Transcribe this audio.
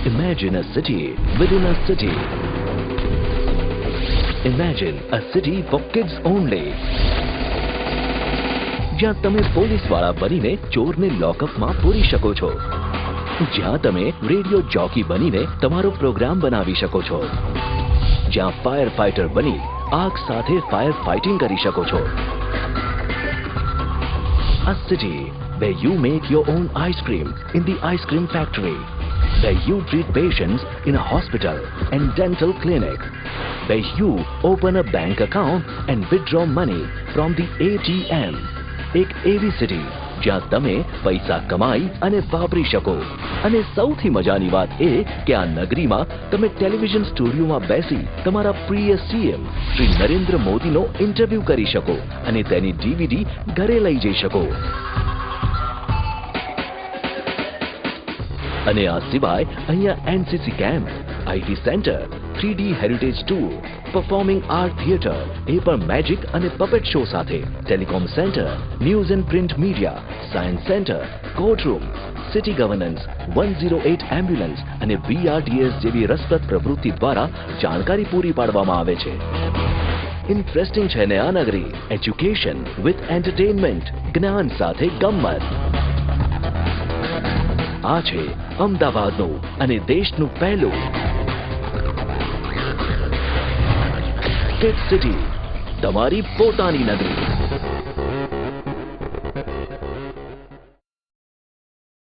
Imagine a city within a city. Imagine a city for kids only. જ્યાં તમે પોલીસવાળા બનીને ચોરને લોકઅપમાં પૂરી શકો છો, જ્યાં તમે રેડિયો જોકી બનીને તમારો પ્રોગ્રામ બનાવી શકો છો, જ્યાં ફાયર ફાઇટર બની આગ સાથે ફાયર ફાઇટિંગ કરી શકો છો. A city where you make your own ice cream in the ice cream factory, where you treat patients in a hospital and dental clinic, where you open a bank account and withdraw money from the ATM. એક એવી city જ્યાં તમે પૈસા કમાઈ અને વાપરી શકો. અને સૌથી મજાની વાત એ કે આ નગરીમાં તમે ટેલિવિઝન સ્ટુડિયોમાં બેસી તમારા પ્રિય સીએમ શ્રી નરેન્દ્ર મોદીનો ઇન્ટરવ્યુ કરી શકો અને તેની DVD ઘરે લઈ જઈ શકો. અને આ સિવાય અહીંયા NCC camp, IT centre, 3D heritage tour, performing art theatre, એ પણ મેજિક અને પપેટ શો સાથે, telecom centre, news and print media, science centre, courtroom, city governance, 108 ambulance અને BRTS જેવી રસપ્રદ પ્રવૃત્તિ દ્વારા જાણકારી પૂરી પાડવામાં આવે છે. ઇન્ટરેસ્ટિંગ છે ને આ નગરી? એજ્યુકેશન વિથ એન્ટરટેનમેન્ટ, જ્ઞાન સાથે ગમ્મત. આ છે અમદાવાદનું અને દેશનું પહેલું કિડ સિટી, તમારી પોતાની નગરી.